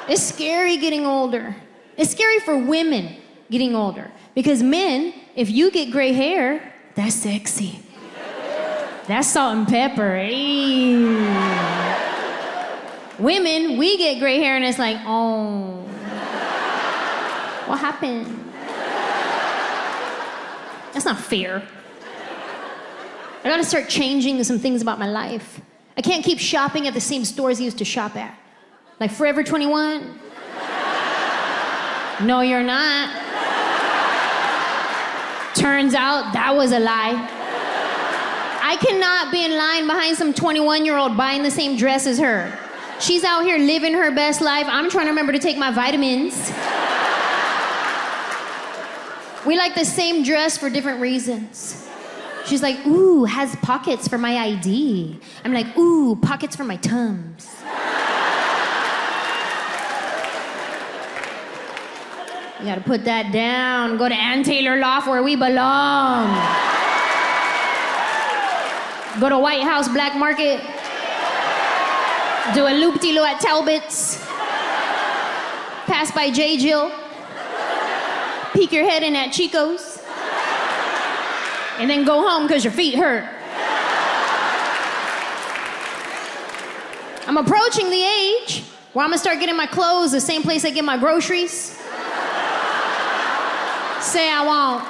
It's scary getting older. It's scary for women getting older. Because men, if you get gray hair, that's sexy. That's salt and pepper. Hey. Women, we get gray hair and it's like, oh, what happened? That's not fair. I gotta start changing some things about my life. I can't keep shopping at the same stores I used to shop at. Like Forever 21? No, you're not. Turns out that was a lie. I cannot be in line behind some 21-year-old buying the same dress as her. She's out here living her best life. I'm trying to remember to take my vitamins. We like the same dress for different reasons. She's like, ooh, has pockets for my ID. I'm like, ooh, pockets for my Tums. You gotta put that down. Go to Ann Taylor Loft where we belong. Go to White House Black Market. Do a loop-de-loo at Talbot's. Pass by J. Jill. Peek your head in at Chico's. And then go home because your feet hurt. I'm approaching the age where I'm gonna start getting my clothes the same place I get my groceries. Say I won't.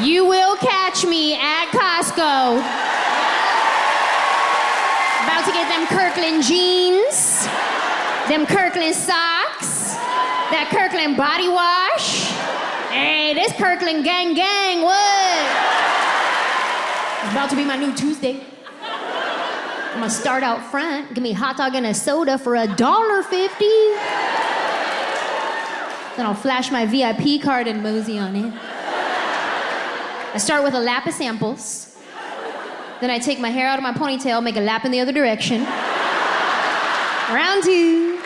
You will catch me at Costco. About to get them Kirkland jeans, them Kirkland socks, that Kirkland body wash. Hey, this Kirkland gang, what? It's about to be my new Tuesday. I'm gonna start out front, give me a hot dog and a soda for $1.50. Then I'll flash my VIP card and mosey on it. I start with a lap of samples. Then I take my hair out of my ponytail, make a lap in the other direction. Round two.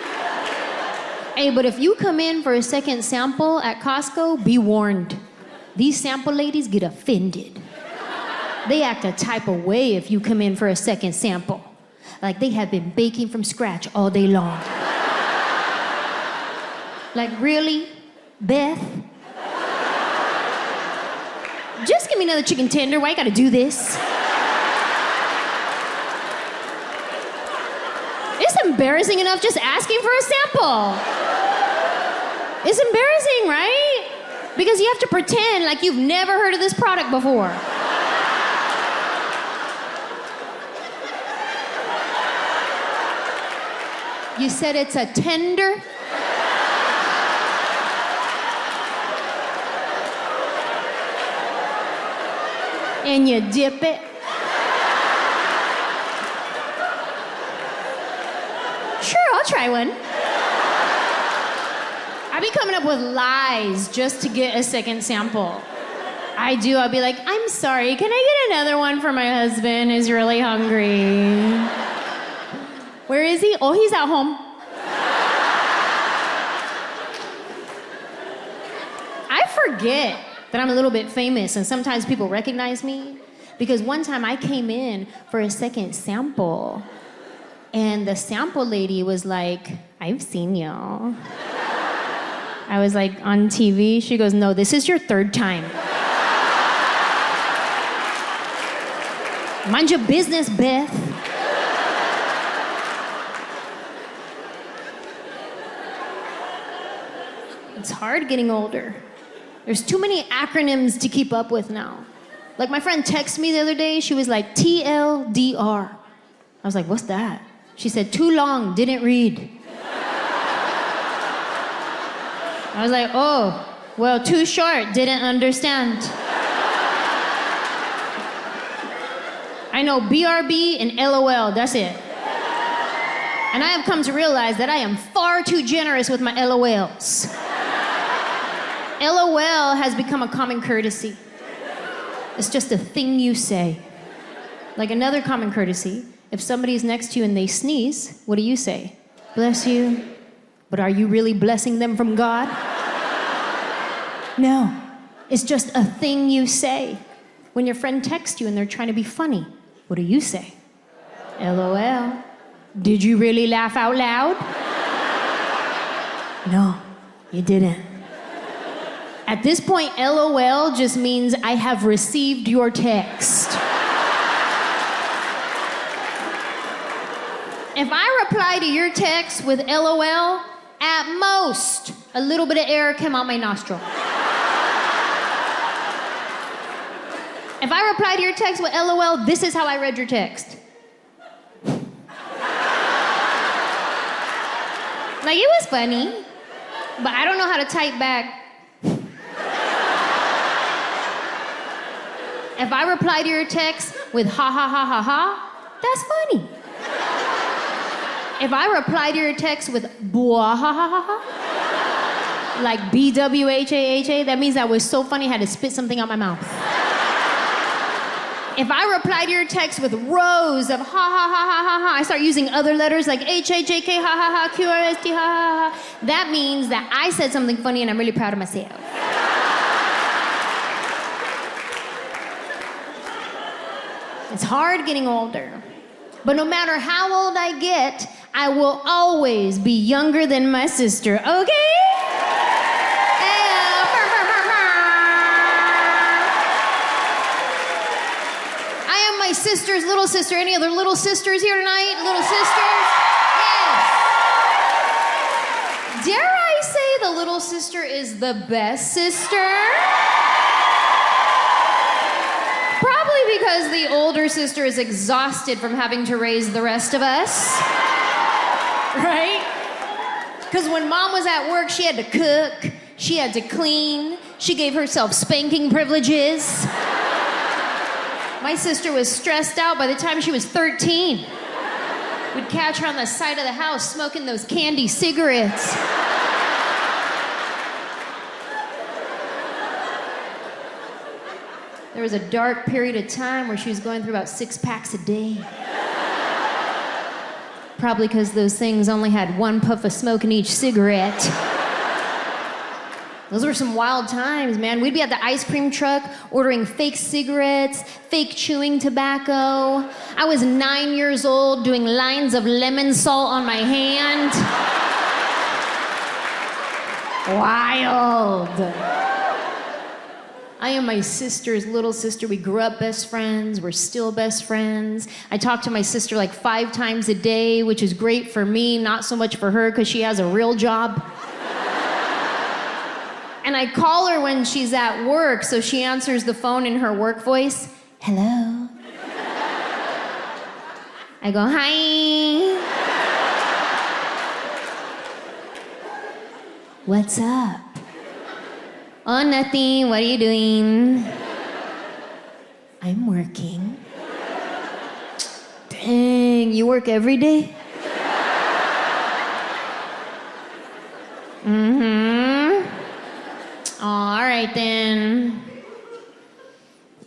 Hey, but if you come in for a second sample at Costco, be warned. These sample ladies get offended. They act a type of way if you come in for a second sample. Like they have been baking from scratch all day long. Like, really, Beth? Just give me another chicken tender. Why you gotta do this? It's embarrassing enough just asking for a sample. It's embarrassing, right? Because you have to pretend like you've never heard of this product before. You said it's a tender? And you dip it. Sure, I'll try one. I be coming up with lies just to get a second sample. I do. I'll be like, I'm sorry, can I get another one for my husband who's really hungry? Where is he? Oh, he's at home. I forget that I'm a little bit famous and sometimes people recognize me because one time I came in for a second sample and the sample lady was like, I've seen y'all. I was like, on TV? She goes, no, this is your third time. Mind your business, Beth. It's hard getting older. There's too many acronyms to keep up with now. Like my friend texted me the other day, she was like, TLDR. I was like, what's that? She said, too long, didn't read. I was like, oh, well, too short, didn't understand. I know BRB and LOL, that's it. And I have come to realize that I am far too generous with my LOLs. LOL has become a common courtesy. It's just a thing you say. Like another common courtesy, if somebody's next to you and they sneeze, what do you say? Bless you. But are you really blessing them from God? No, it's just a thing you say. When your friend texts you and they're trying to be funny, what do you say? LOL. Did you really laugh out loud? No, you didn't. At this point, LOL just means I have received your text. If I reply to your text with LOL, at most, a little bit of air came out my nostril. If I reply to your text with LOL, this is how I read your text. Like, it was funny, but I don't know how to type back. If I reply to your text with ha ha ha ha ha, that's funny. If I reply to your text with bwah ha ha ha ha, like BWHAHA, that means that was so funny I had to spit something out my mouth. If I reply to your text with rows of ha ha ha ha ha ha, I start using other letters like HHJK ha ha ha, QRST ha ha ha, that means that I said something funny and I'm really proud of myself. It's hard getting older. But no matter how old I get, I will always be younger than my sister, okay? I am my sister's little sister. Any other little sisters here tonight? Little sisters? Yes. Dare I say the little sister is the best sister? Probably because the older sister is exhausted from having to raise the rest of us. Right? Because when mom was at work, she had to cook, she had to clean, she gave herself spanking privileges. My sister was stressed out by the time she was 13. We'd catch her on the side of the house smoking those candy cigarettes. There was a dark period of time where she was going through about 6 packs a day. Probably because those things only had 1 puff of smoke in each cigarette. Those were some wild times, man. We'd be at the ice cream truck ordering fake cigarettes, fake chewing tobacco. I was 9 years old doing lines of lemon salt on my hand. Wild. I am my sister's little sister. We grew up best friends. We're still best friends. I talk to my sister like 5 times a day, which is great for me, not so much for her because she has a real job. And I call her when she's at work, so she answers the phone in her work voice. Hello. I go, hi. What's up? Oh, nothing. What are you doing? I'm working. Dang, you work every day? Mm-hmm. Oh, all right then.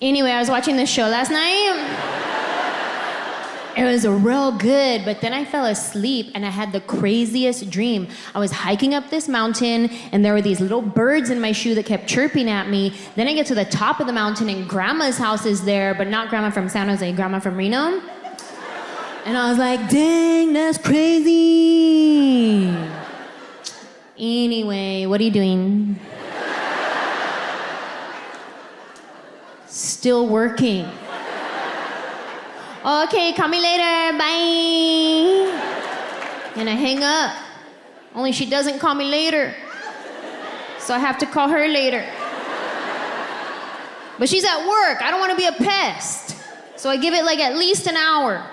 Anyway, I was watching this show last night. It was real good, but then I fell asleep and I had the craziest dream. I was hiking up this mountain and there were these little birds in my shoe that kept chirping at me. Then I get to the top of the mountain and grandma's house is there, but not grandma from San Jose, grandma from Reno. And I was like, dang, that's crazy. Anyway, what are you doing? Still working. Okay, call me later, bye. And I hang up. Only she doesn't call me later. So I have to call her later. But she's at work. I don't want to be a pest. So I give it like at least an hour.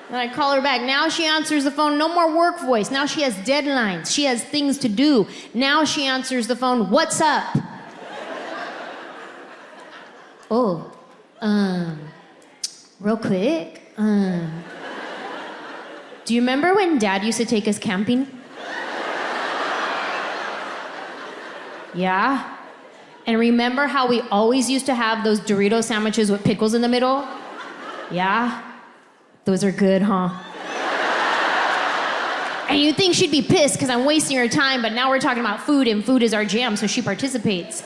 Then I call her back. Now she answers the phone. No more work voice. Now she has deadlines. She has things to do. Now she answers the phone. What's up? Oh. Real quick, do you remember when Dad used to take us camping? Yeah? And remember how we always used to have those Dorito sandwiches with pickles in the middle? Yeah? Those are good, huh? And you think she'd be pissed because I'm wasting her time, but now we're talking about food and food is our jam, so she participates.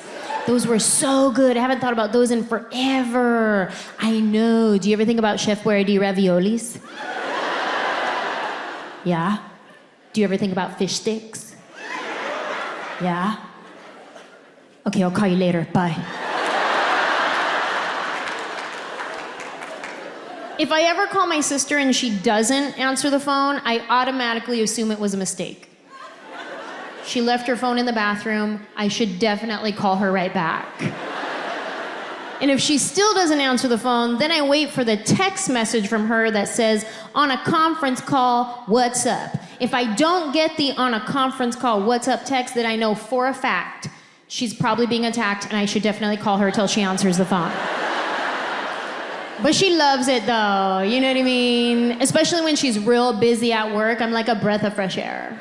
Those were so good. I haven't thought about those in forever. I know. Do you ever think about Chef Boyardee raviolis? Yeah? Do you ever think about fish sticks? Yeah? Okay, I'll call you later. Bye. If I ever call my sister and she doesn't answer the phone, I automatically assume it was a mistake. She left her phone in the bathroom. I should definitely call her right back. And if she still doesn't answer the phone, then I wait for the text message from her that says, on a conference call, what's up? If I don't get the on a conference call, what's up text, then I know for a fact she's probably being attacked and I should definitely call her till she answers the phone. But she loves it though, you know what I mean? Especially when she's real busy at work, I'm like a breath of fresh air.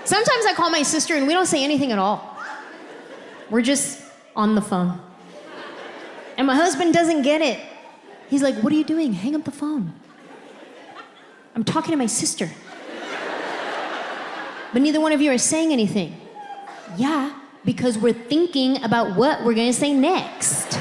Sometimes I call my sister and we don't say anything at all. We're just on the phone. And my husband doesn't get it. He's like, what are you doing? Hang up the phone. I'm talking to my sister. But neither one of you are saying anything. Yeah, because we're thinking about what we're gonna say next.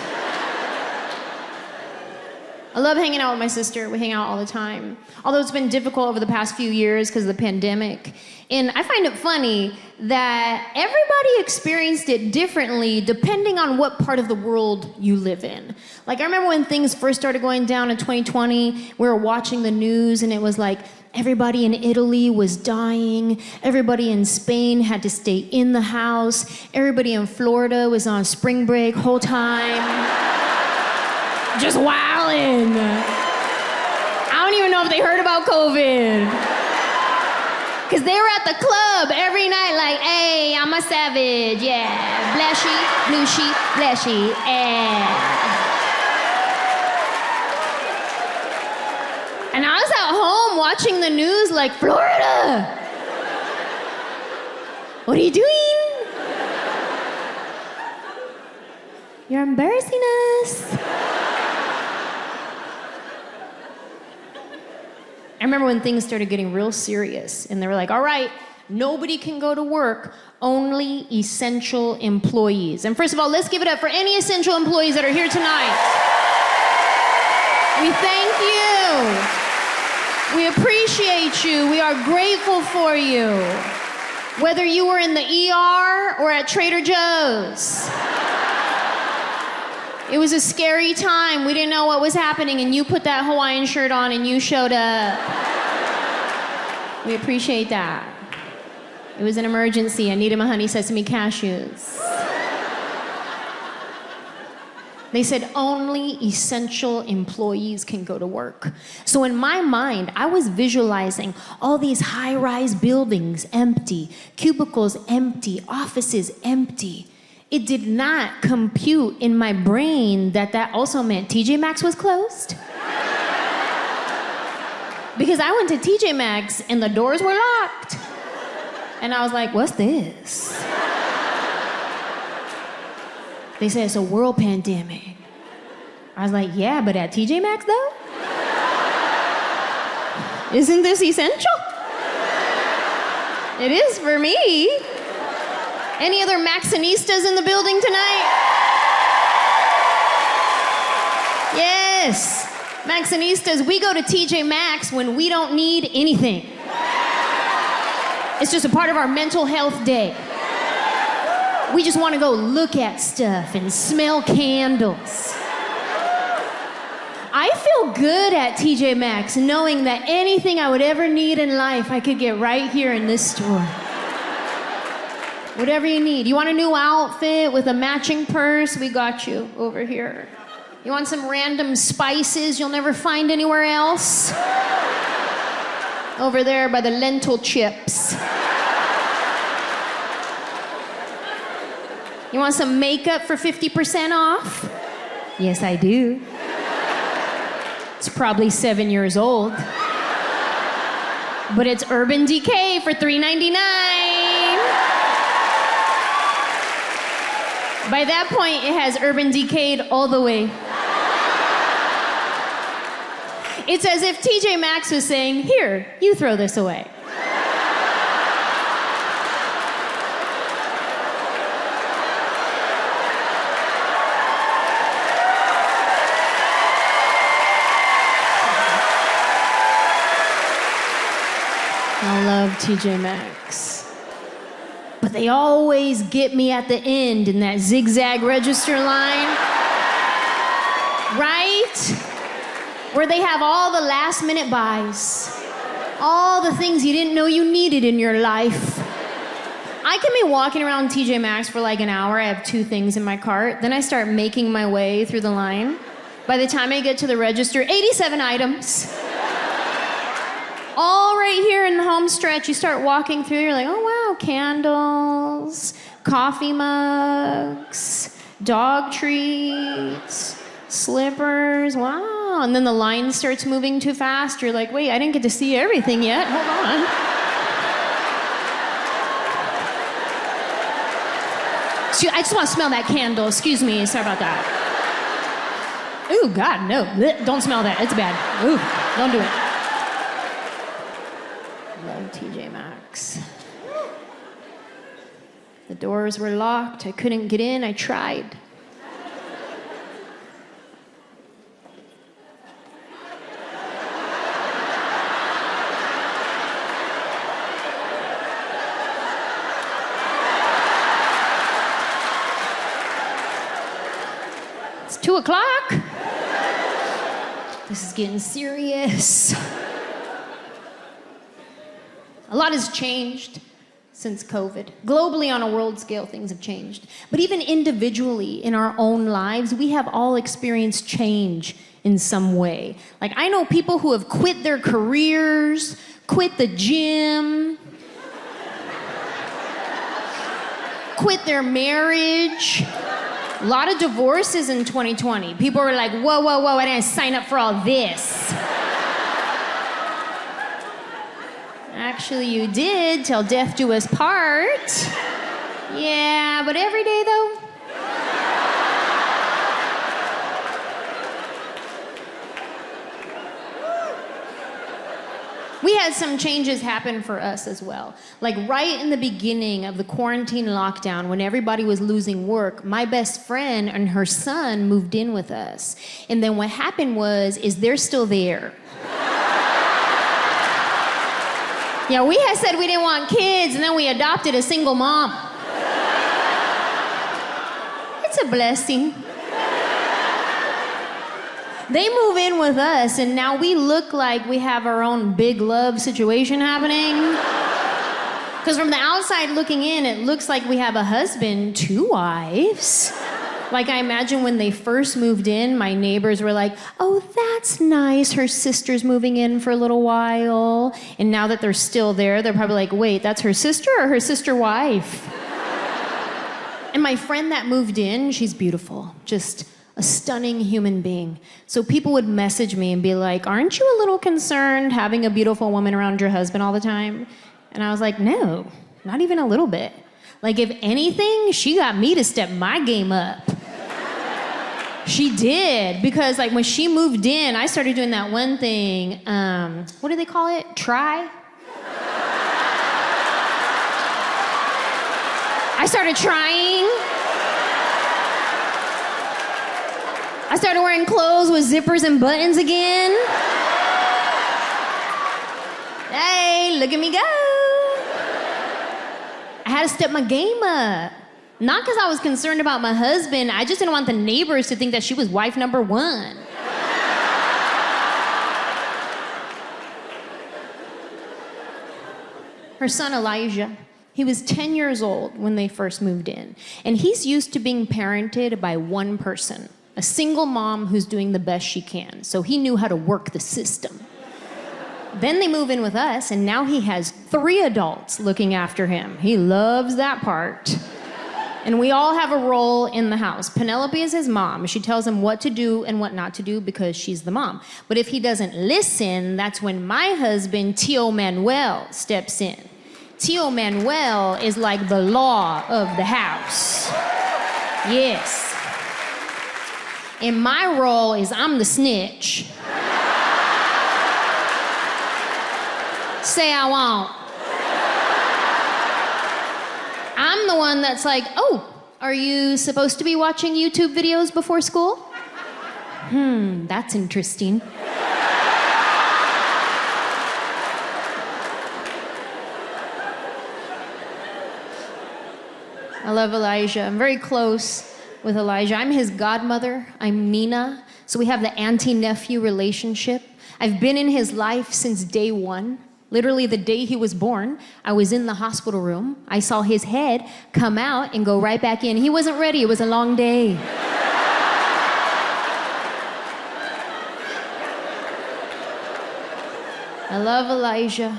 I love hanging out with my sister. We hang out all the time. Although it's been difficult over the past few years because of the pandemic. And I find it funny that everybody experienced it differently depending on what part of the world you live in. Like I remember when things first started going down in 2020, we were watching the news and it was like everybody in Italy was dying. Everybody in Spain had to stay in the house. Everybody in Florida was on spring break whole time. Just wildin'. I don't even know if they heard about COVID. Cause they were at the club every night like, hey, I'm a savage, yeah. Blashy, blushy, blashy, yeah. And I was at home watching the news like, Florida! What are you doing? You're embarrassing us. I remember when things started getting real serious and they were like, all right, nobody can go to work, only essential employees. And first of all, let's give it up for any essential employees that are here tonight. We thank you. We appreciate you. We are grateful for you. Whether you were in the ER or at Trader Joe's. It was a scary time. We didn't know what was happening, and you put that Hawaiian shirt on and you showed up. We appreciate that. It was an emergency. I needed my honey sesame cashews. They said only essential employees can go to work. So in my mind, I was visualizing all these high-rise buildings empty, cubicles empty, offices empty. It did not compute in my brain that that also meant TJ Maxx was closed. Because I went to TJ Maxx and the doors were locked. And I was like, what's this? They said it's a world pandemic. I was like, yeah, but at TJ Maxx though? Isn't this essential? It is for me. Any other Maxinistas in the building tonight? Yes, Maxinistas, we go to TJ Maxx when we don't need anything. It's just a part of our mental health day. We just want to go look at stuff and smell candles. I feel good at TJ Maxx knowing that anything I would ever need in life I could get right here in this store. Whatever you need. You want a new outfit with a matching purse? We got you over here. You want some random spices you'll never find anywhere else? Over there by the lentil chips. You want some makeup for 50% off? Yes, I do. It's probably 7 years old. But it's Urban Decay for $3.99. By that point, it has Urban Decayed all the way. It's as if TJ Maxx was saying, here, you throw this away. I love TJ Maxx. But they always get me at the end in that zigzag register line. Right? Where they have all the last minute buys. All the things you didn't know you needed in your life. I can be walking around TJ Maxx for like an hour. I have 2 things in my cart. Then I start making my way through the line. By the time I get to the register, 87 items. All right here in the home stretch, you start walking through, you're like, oh wow, candles, coffee mugs, dog treats, slippers, wow. And then the line starts moving too fast. You're like, wait, I didn't get to see everything yet, hold on. I just want to smell that candle, excuse me, sorry about that. Ooh, God, no, blech, don't smell that, it's bad. Ooh, don't do it. Love TJ Maxx. The doors were locked, I couldn't get in, I tried. It's 2 o'clock. This is getting serious. A lot has changed since COVID. Globally, on a world scale, things have changed. But even individually, in our own lives, we have all experienced change in some way. Like, I know people who have quit their careers, quit the gym, quit their marriage. A lot of divorces in 2020. People were like, whoa, whoa, whoa, I didn't sign up for all this. Actually, you did, till death do us part. Yeah, but every day, though? We had some changes happen for us as well. Like right in the beginning of the quarantine lockdown, when everybody was losing work, my best friend and her son moved in with us. And then what happened is they're still there. Yeah, we had said we didn't want kids, and then we adopted a single mom. It's a blessing. They move in with us, and now we look like we have our own big love situation happening. Because from the outside looking in, it looks like we have a husband, 2 wives. Like, I imagine when they first moved in, my neighbors were like, oh, that's nice, her sister's moving in for a little while. And now that they're still there, they're probably like, wait, that's her sister or her sister wife? And my friend that moved in, she's beautiful, just a stunning human being. So people would message me and be like, aren't you a little concerned having a beautiful woman around your husband all the time? And I was like, no, not even a little bit. Like, if anything, she got me to step my game up. She did, because like when she moved in, I started doing that one thing, what do they call it? Try? I started trying. I started wearing clothes with zippers and buttons again. Hey, look at me go. I had to step my game up. Not because I was concerned about my husband, I just didn't want the neighbors to think that she was wife number 1. Her son Elijah, he was 10 years old when they first moved in. And he's used to being parented by one person. A single mom who's doing the best she can. So he knew how to work the system. Then they move in with us, and now he has 3 adults looking after him. He loves that part. And we all have a role in the house. Penelope is his mom. She tells him what to do and what not to do because she's the mom. But if he doesn't listen, that's when my husband, Tio Manuel, steps in. Tio Manuel is like the law of the house. Yes. And my role is I'm the snitch. Say I won't. I'm the one that's like, oh, are you supposed to be watching YouTube videos before school? That's interesting. I love Elijah. I'm very close with Elijah. I'm his godmother. I'm Nina. So we have the auntie-nephew relationship. I've been in his life since day one. Literally the day he was born, I was in the hospital room. I saw his head come out and go right back in. He wasn't ready. It was a long day. I love Elijah.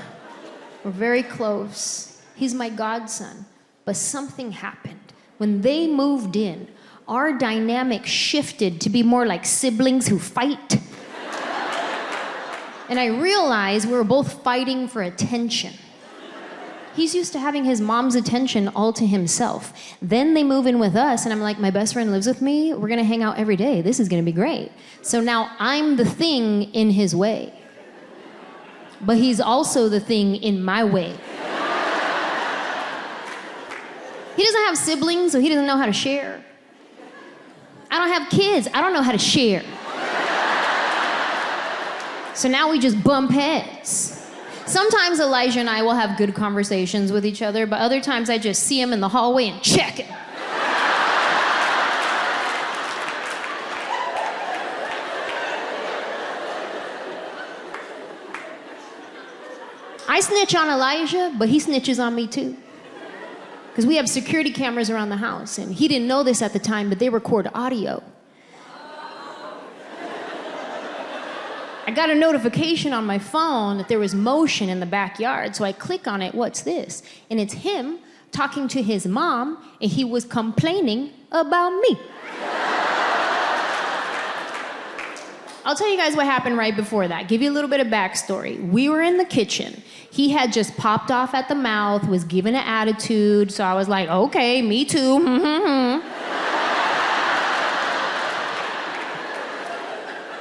We're very close. He's my godson. But something happened. When they moved in, our dynamic shifted to be more like siblings who fight. And I realized we were both fighting for attention. He's used to having his mom's attention all to himself. Then they move in with us, and I'm like, my best friend lives with me. We're gonna hang out every day. This is gonna be great. So now I'm the thing in his way. But he's also the thing in my way. He doesn't have siblings, so he doesn't know how to share. I don't have kids. I don't know how to share. So now we just bump heads. Sometimes Elijah and I will have good conversations with each other, but other times I just see him in the hallway and check him. I snitch on Elijah, but he snitches on me too. Because we have security cameras around the house, and he didn't know this at the time, but they record audio. I got a notification on my phone that there was motion in the backyard, so I click on it, what's this? And it's him talking to his mom, and he was complaining about me. I'll tell you guys what happened right before that. Give you a little bit of backstory. We were in the kitchen. He had just popped off at the mouth, was given an attitude, so I was like, okay, me too.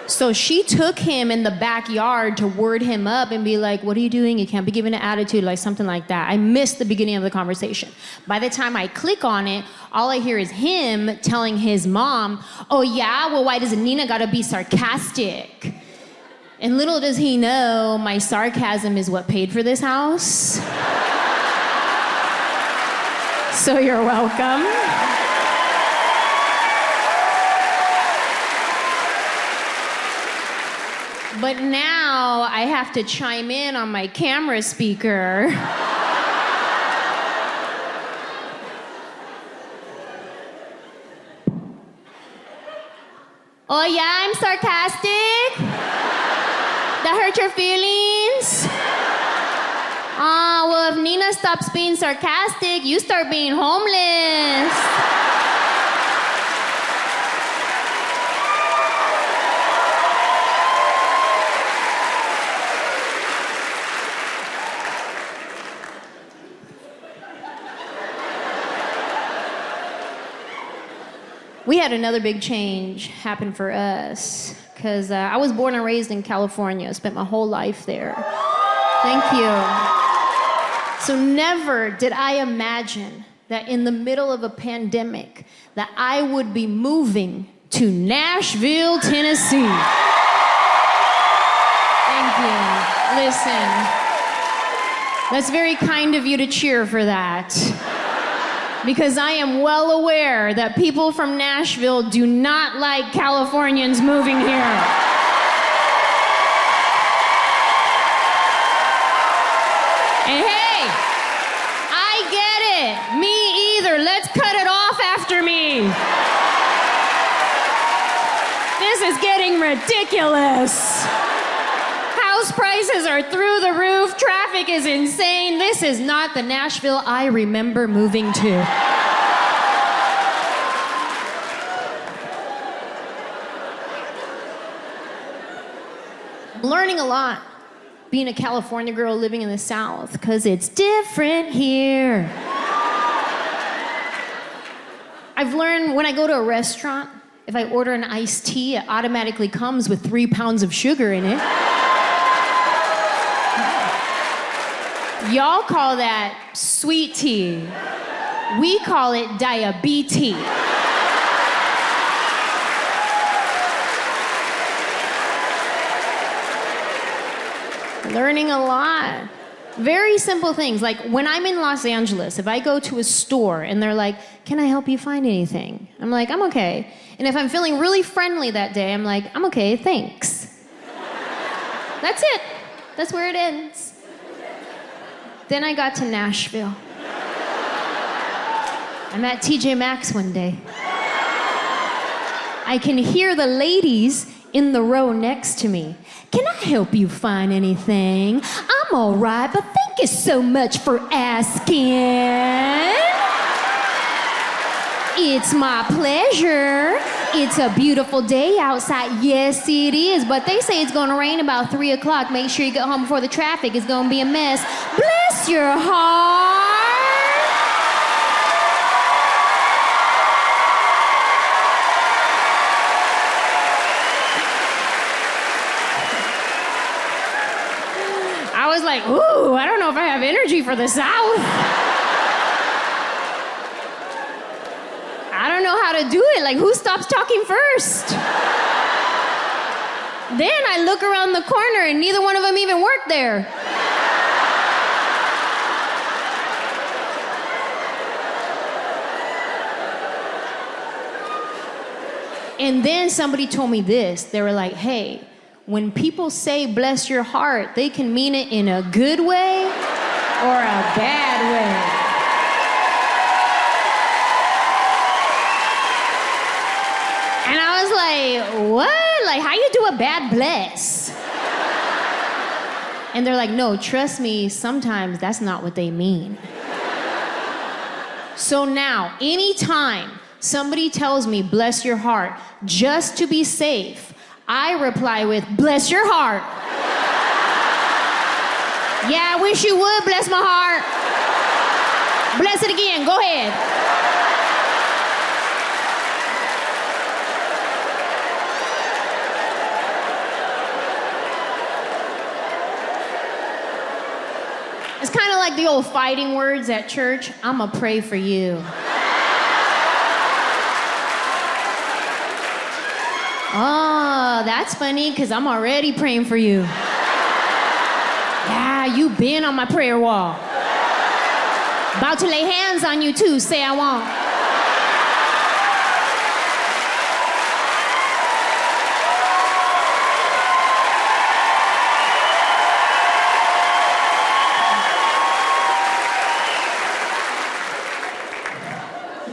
So she took him in the backyard to word him up and be like, what are you doing? You can't be giving an attitude, like something like that. I missed the beginning of the conversation. By the time I click on it, all I hear is him telling his mom, oh yeah, well why does Nina gotta be sarcastic? And little does he know, my sarcasm is what paid for this house. So you're welcome. But now I have to chime in on my camera speaker. Oh yeah, I'm sarcastic? That hurt your feelings? Well, if Nina stops being sarcastic, you start being homeless. We had another big change happen for us because I was born and raised in California, spent my whole life there. Thank you. So never did I imagine that in the middle of a pandemic that I would be moving to Nashville, Tennessee. Thank you. Listen, that's very kind of you to cheer for that. Because I am well aware that people from Nashville do not like Californians moving here. And hey, I get it. Me either. Let's cut it off after me. This is getting ridiculous. House prices are through the roof. Traffic is insane. This is not the Nashville I remember moving to. I'm learning a lot being a California girl living in the South because it's different here. I've learned when I go to a restaurant, if I order an iced tea, it automatically comes with 3 pounds of sugar in it. Y'all call that sweet tea. We call it diabetes. Learning a lot. Very simple things. Like when I'm in Los Angeles, if I go to a store and they're like, can I help you find anything? I'm like, I'm okay. And if I'm feeling really friendly that day, I'm like, I'm okay, thanks. That's it. That's where it ends. Then I got to Nashville. I'm at TJ Maxx one day. I can hear the ladies in the row next to me. Can I help you find anything? I'm all right, but thank you so much for asking. It's my pleasure. It's a beautiful day outside. Yes, it is, but they say it's gonna rain about 3 o'clock. Make sure you get home before the traffic is gonna be a mess. Bless your heart. I was like, ooh, I don't know if I have energy for the South. I don't know how to do it. Like, who stops talking first? Then I look around the corner and neither one of them even worked there. And then somebody told me this. They were like, hey, when people say bless your heart, they can mean it in a good way or a bad way. And I was like, what? Like, how you do a bad bless? And they're like, no, trust me, sometimes that's not what they mean. So now, anytime somebody tells me bless your heart, just to be safe, I reply with, bless your heart. Yeah, I wish you would bless my heart. Bless it again, go ahead. It's kind of like the old fighting words at church. I'ma pray for you. Oh, that's funny, because I'm already praying for you. Yeah, you've been on my prayer wall. About to lay hands on you too, say I won't.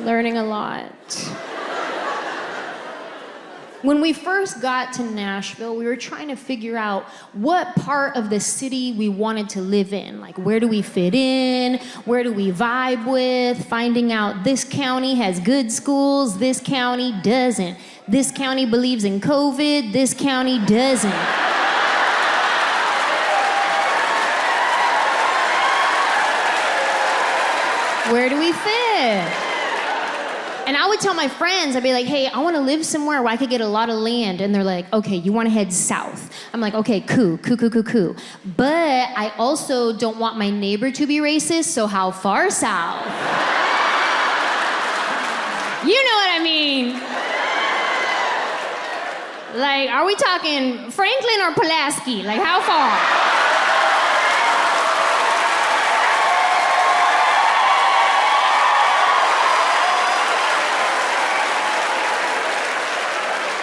Learning a lot. When we first got to Nashville, we were trying to figure out what part of the city we wanted to live in. Like, where do we fit in? Where do we vibe with? Finding out this county has good schools, this county doesn't. This county believes in COVID, this county doesn't. Where do we fit? And I would tell my friends, I'd be like, hey, I want to live somewhere where I could get a lot of land. And they're like, okay, you want to head south. I'm like, okay, cool. But I also don't want my neighbor to be racist, so how far south? You know what I mean. Like, are we talking Franklin or Pulaski? Like, how far?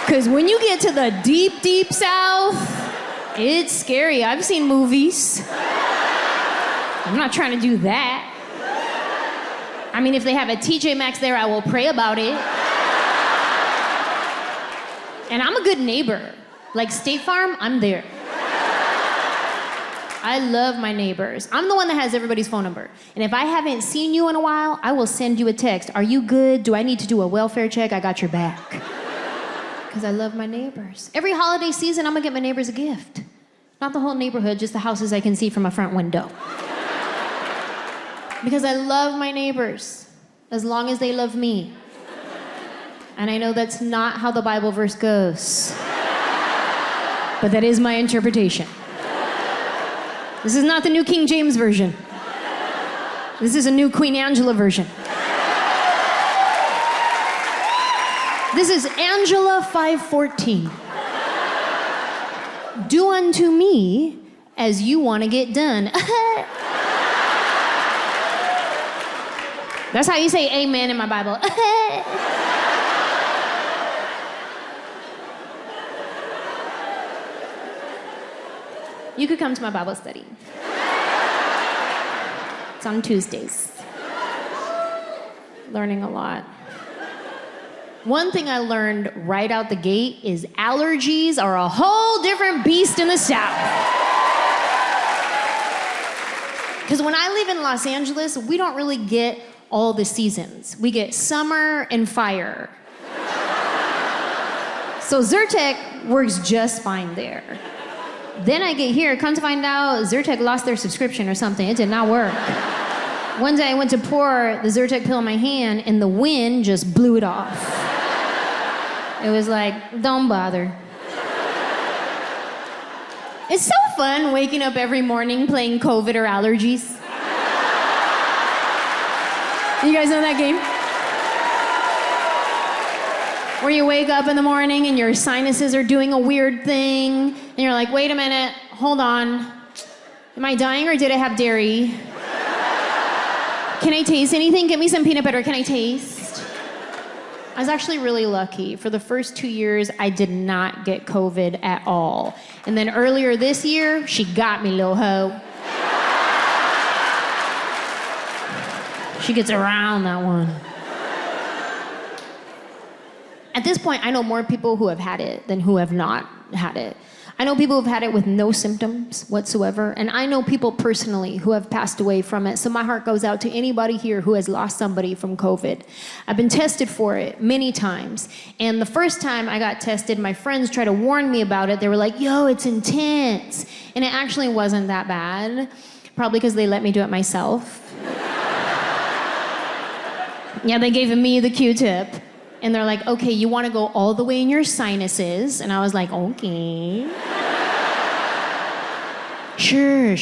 Because when you get to the deep, deep South, it's scary. I've seen movies. I'm not trying to do that. I mean, if they have a TJ Maxx there, I will pray about it. And I'm a good neighbor. Like State Farm, I'm there. I love my neighbors. I'm the one that has everybody's phone number. And if I haven't seen you in a while, I will send you a text. Are you good? Do I need to do a welfare check? I got your back. Because I love my neighbors. Every holiday season, I'm gonna get my neighbors a gift. Not the whole neighborhood, just the houses I can see from my front window. Because I love my neighbors, as long as they love me. And I know that's not how the Bible verse goes. But that is my interpretation. This is not the new King James version. This is a new Queen Anjelah version. This is Anjelah 5:14. Do unto me as you want to get done. That's how you say amen in my Bible. You could come to my Bible study. It's on Tuesdays. Learning a lot. One thing I learned right out the gate is allergies are a whole different beast in the South. Because when I live in Los Angeles, we don't really get all the seasons. We get summer and fire. So Zyrtec works just fine there. Then I get here, come to find out Zyrtec lost their subscription or something. It did not work. One day I went to pour the Zyrtec pill in my hand and the wind just blew it off. It was like, don't bother. It's so fun waking up every morning playing COVID or allergies. You guys know that game? Where you wake up in the morning and your sinuses are doing a weird thing, and you're like, wait a minute, hold on. Am I dying or did I have dairy? Can I taste anything? Get me some peanut butter, can I taste? I was actually really lucky. For the first 2 years, I did not get COVID at all. And then earlier this year, she got me, little hoe. She gets around that one. At this point, I know more people who have had it than who have not had it. I know people who've had it with no symptoms whatsoever, and I know people personally who have passed away from it, so my heart goes out to anybody here who has lost somebody from COVID. I've been tested for it many times, and the first time I got tested, my friends tried to warn me about it. They were like, yo, it's intense, and it actually wasn't that bad, probably because they let me do it myself. Yeah, they gave me the Q-tip. And they're like, okay, you want to go all the way in your sinuses? And I was like, okay. Sure.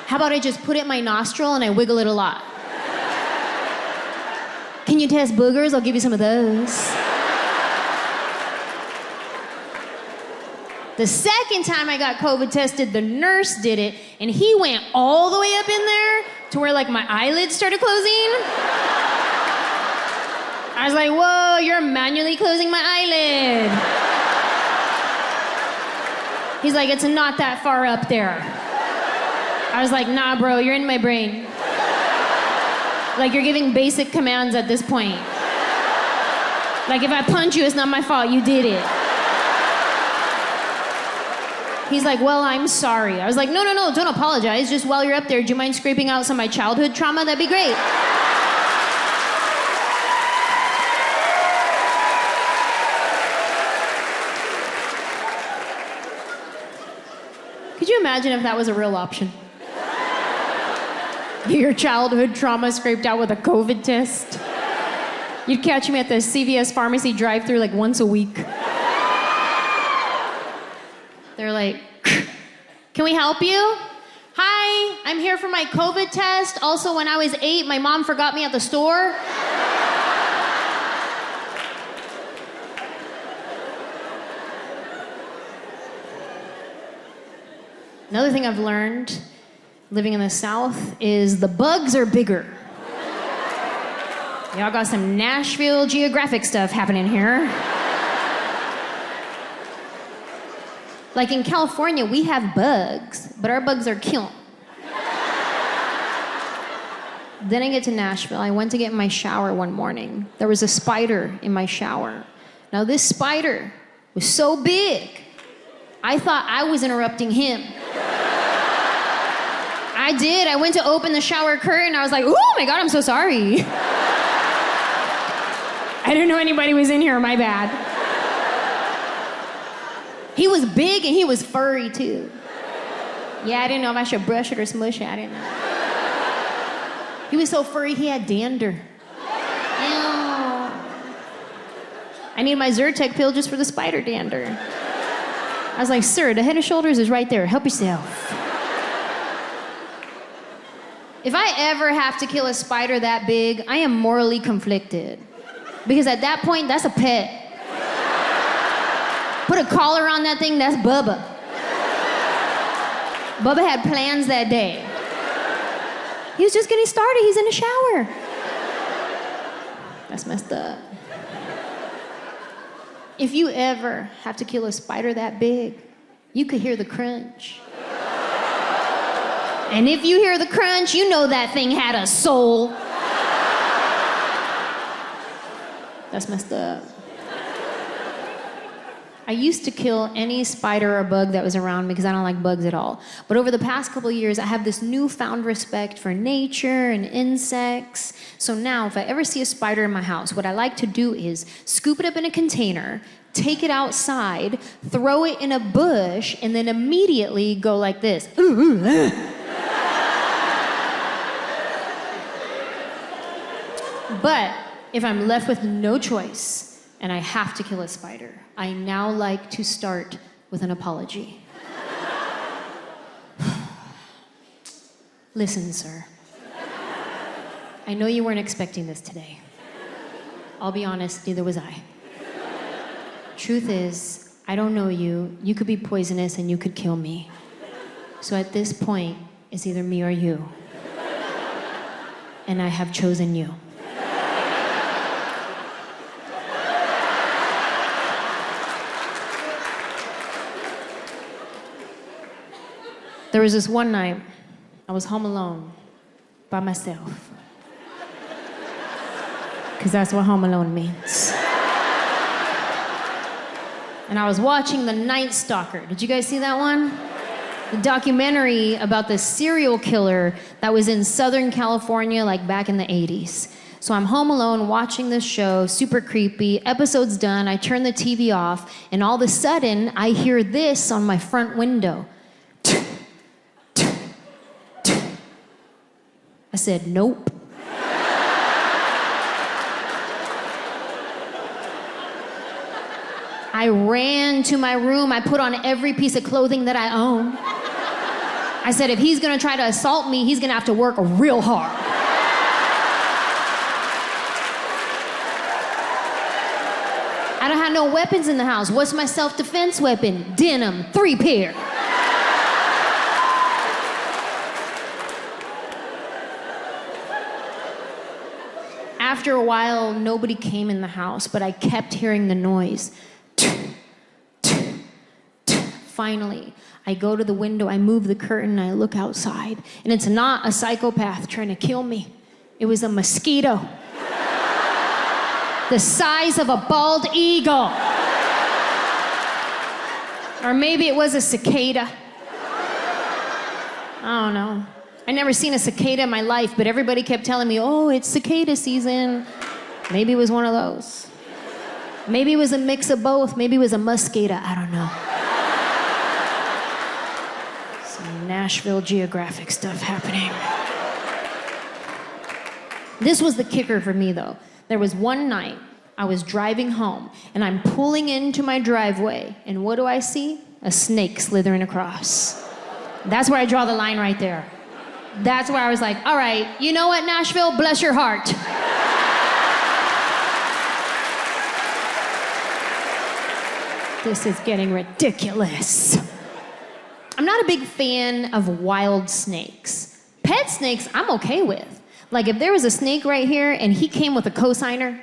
How about I just put it in my nostril and I wiggle it a lot? Can you test boogers? I'll give you some of those. The second time I got COVID tested, the nurse did it, and he went all the way up in there to where like my eyelids started closing. I was like, whoa, you're manually closing my eyelid. He's like, it's not that far up there. I was like, nah, bro, you're in my brain. Like, you're giving basic commands at this point. Like, if I punch you, it's not my fault, you did it. He's like, well, I'm sorry. I was like, no, don't apologize. Just while you're up there, do you mind scraping out some of my childhood trauma? That'd be great. Could you imagine if that was a real option? Get your childhood trauma scraped out with a COVID test. You'd catch me at the CVS pharmacy drive-thru like once a week. They're like, can we help you? Hi, I'm here for my COVID test. Also, when I was 8, my mom forgot me at the store. Another thing I've learned living in the South is the bugs are bigger. Y'all got some Nashville geographic stuff happening here. Like in California, we have bugs, but our bugs are killed. Then I get to Nashville. I went to get in my shower one morning. There was a spider in my shower. Now this spider was so big, I thought I was interrupting him. I did. I went to open the shower curtain. I was like, oh my God, I'm so sorry. I didn't know anybody was in here, my bad. He was big and he was furry too. Yeah, I didn't know if I should brush it or smush it. I didn't know. He was so furry, he had dander. Ew. I need my Zyrtec pill just for the spider dander. I was like, sir, the Head and Shoulders is right there. Help yourself. If I ever have to kill a spider that big, I am morally conflicted. Because at that point, that's a pet. Put a collar on that thing, that's Bubba. Bubba had plans that day. He was just getting started. He's in the shower. That's messed up. If you ever have to kill a spider that big, you could hear the crunch. And if you hear the crunch, you know that thing had a soul. That's messed up. I used to kill any spider or bug that was around me because I don't like bugs at all. But over the past couple of years, I have this newfound respect for nature and insects. So now, if I ever see a spider in my house, what I like to do is scoop it up in a container, take it outside, throw it in a bush, and then immediately go like this. But if I'm left with no choice and I have to kill a spider, I now like to start with an apology. Listen, sir. I know you weren't expecting this today. I'll be honest, neither was I. Truth is, I don't know you. You could be poisonous and you could kill me. So at this point, it's either me or you. And I have chosen you. There was this one night, I was home alone, by myself. Because that's what home alone means. And I was watching The Night Stalker. Did you guys see that one? The documentary about the serial killer that was in Southern California, like back in the 80s. So I'm home alone watching this show, super creepy. Episode's done, I turn the TV off, and all of a sudden, I hear this on my front window. I said, nope. I ran to my room. I put on every piece of clothing that I own. I said, if he's gonna try to assault me, he's gonna have to work real hard. I don't have no weapons in the house. What's my self-defense weapon? Denim, 3 pair. After a while, nobody came in the house, but I kept hearing the noise. Finally, I go to the window, I move the curtain, I look outside, and it's not a psychopath trying to kill me. It was a mosquito. The size of a bald eagle. Or maybe it was a cicada. I don't know. I never seen a cicada in my life, but everybody kept telling me, oh, it's cicada season. Maybe it was one of those. Maybe it was a mix of both. Maybe it was a mosquito. I don't know. Some Nashville Geographic stuff happening. This was the kicker for me, though. There was one night I was driving home, and I'm pulling into my driveway, and what do I see? A snake slithering across. That's where I draw the line right there. That's where I was like, all right, you know what, Nashville? Bless your heart. This is getting ridiculous. I'm not a big fan of wild snakes. Pet snakes, I'm okay with. Like, if there was a snake right here and he came with a cosigner,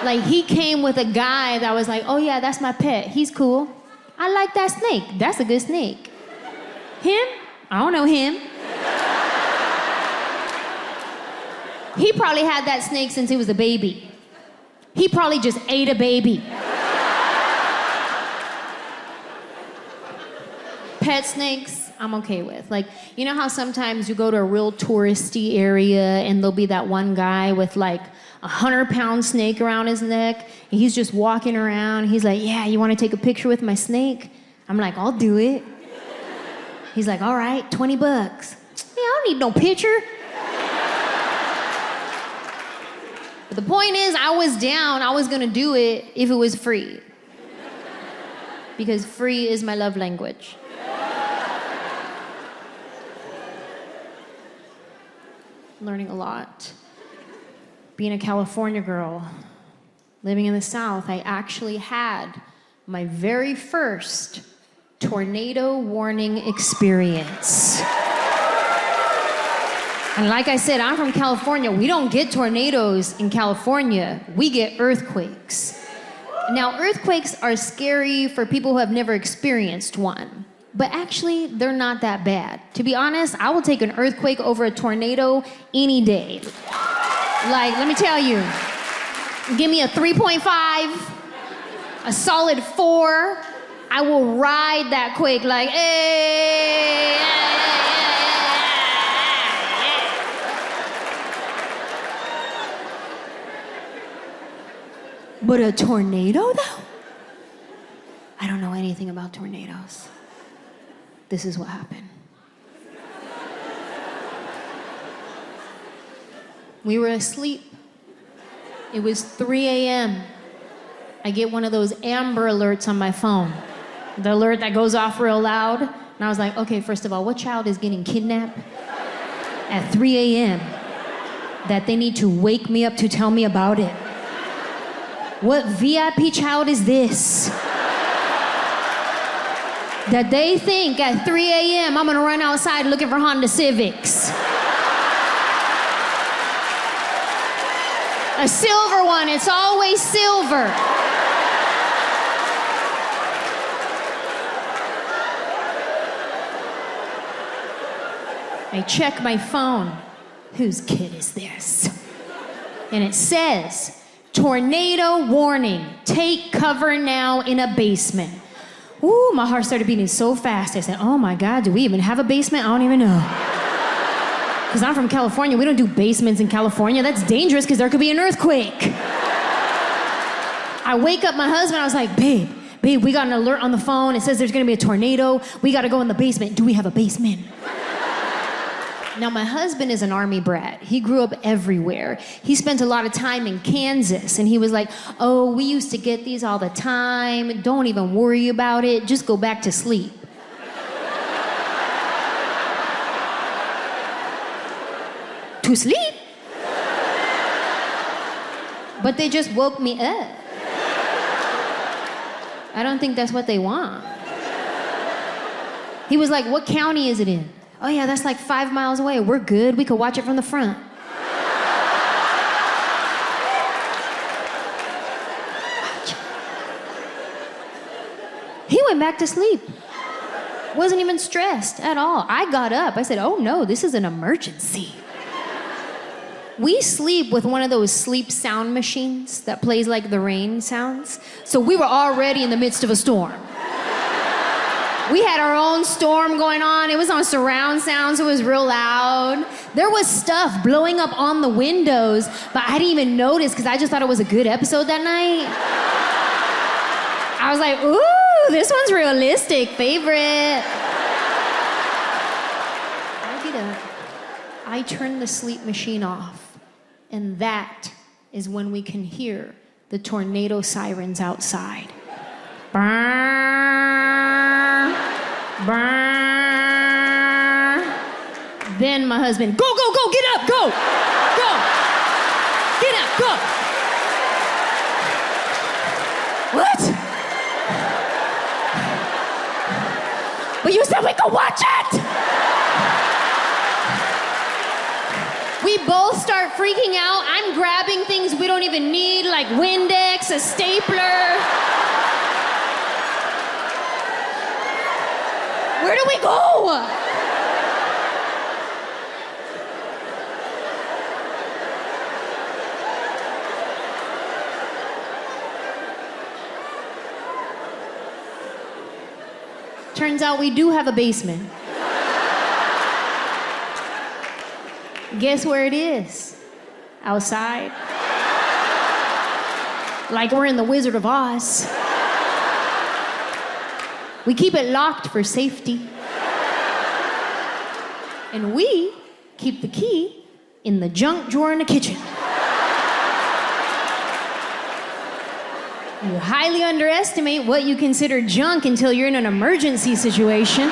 like he came with a guy that was like, oh yeah, that's my pet, he's cool. I like that snake, that's a good snake. Him? I don't know him. He probably had that snake since he was a baby. He probably just ate a baby. Pet snakes, I'm okay with. Like, you know how sometimes you go to a real touristy area and there'll be that one guy with like a 100-pound snake around his neck, and he's just walking around. He's like, yeah, you want to take a picture with my snake? I'm like, I'll do it. He's like, all right, $20. Yeah, I don't need no picture. But the point is, I was down. I was gonna do it if it was free. Because free is my love language. Learning a lot. Being a California girl, living in the South, I actually had my very first tornado warning experience. And like I said, I'm from California. We don't get tornadoes in California. We get earthquakes. Now, earthquakes are scary for people who have never experienced one. But actually, they're not that bad. To be honest, I will take an earthquake over a tornado any day. Like, let me tell you, give me a 3.5, a solid 4, I will ride that quake like, hey. But a tornado, though? I don't know anything about tornadoes. This is what happened. We were asleep. It was 3 a.m. I get one of those Amber Alerts on my phone. The alert that goes off real loud. And I was like, okay, first of all, what child is getting kidnapped at 3 a.m. that they need to wake me up to tell me about it? What VIP child is this? That they think at 3 a.m. I'm gonna run outside looking for Honda Civics. A silver one, it's always silver. I check my phone. Whose kid is this? And it says, tornado warning, take cover now in a basement. Ooh, my heart started beating so fast. I said, oh my God, do we even have a basement? I don't even know. Because I'm from California, we don't do basements in California. That's dangerous because there could be an earthquake. I wake up my husband, I was like, babe, we got an alert on the phone. It says there's gonna be a tornado. We gotta go in the basement. Do we have a basement? Now, my husband is an Army brat. He grew up everywhere. He spent a lot of time in Kansas, and he was like, oh, we used to get these all the time. Don't even worry about it. Just go back to sleep. To sleep? But they just woke me up. I don't think that's what they want. He was like, what county is it in? Oh yeah, that's like 5 miles away. We're good. We could watch it from the front. He went back to sleep. Wasn't even stressed at all. I got up. I said, oh no, this is an emergency. We sleep with one of those sleep sound machines that plays like the rain sounds. So we were already in the midst of a storm. We had our own storm going on. It was on surround sound, so it was real loud. There was stuff blowing up on the windows, but I didn't even notice because I just thought it was a good episode that night. I was like, ooh, this one's realistic, favorite. I get up. I turn the sleep machine off, and that is when we can hear the tornado sirens outside. Brrr, brrr. Then my husband, go, get up, go, get up, go. What? But you said we could watch it. We both start freaking out. I'm grabbing things we don't even need, like Windex, a stapler. Where do we go? Turns out we do have a basement. Guess where it is? Outside. Like we're in the Wizard of Oz. We keep it locked for safety. And we keep the key in the junk drawer in the kitchen. You highly underestimate what you consider junk until you're in an emergency situation.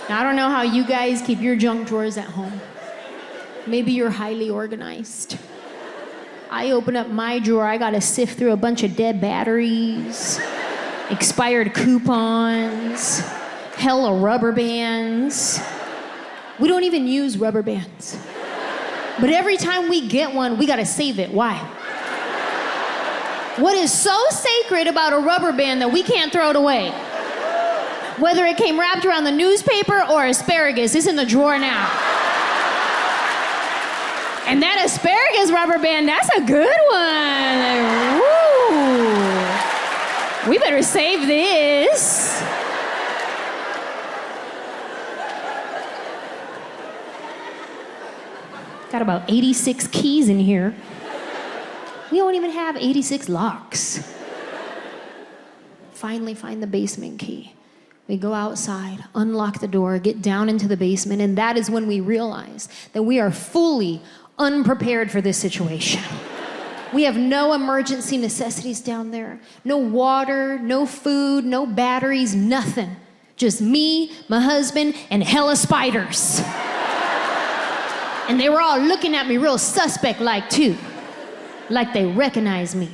Now, I don't know how you guys keep your junk drawers at home. Maybe you're highly organized. I open up my drawer, I gotta sift through a bunch of dead batteries, expired coupons, hella rubber bands. We don't even use rubber bands. But every time we get one, we gotta save it. Why? What is so sacred about a rubber band that we can't throw it away? Whether it came wrapped around the newspaper or asparagus, it's in the drawer now. And that asparagus rubber band, that's a good one. Woo. We better save this. Got about 86 keys in here. We don't even have 86 locks. Finally find the basement key. We go outside, unlock the door, get down into the basement, and that is when we realize that we are fully unprepared for this situation. We have no emergency necessities down there. No water, no food, no batteries, nothing. Just me, my husband, and hella spiders. And they were all looking at me real suspect-like too. Like they recognize me.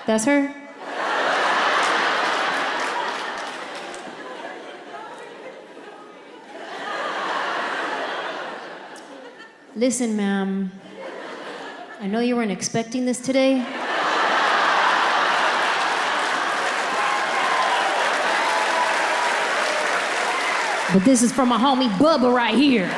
That's her? Listen, ma'am. I know you weren't expecting this today. But this is from my homie Bubba right here.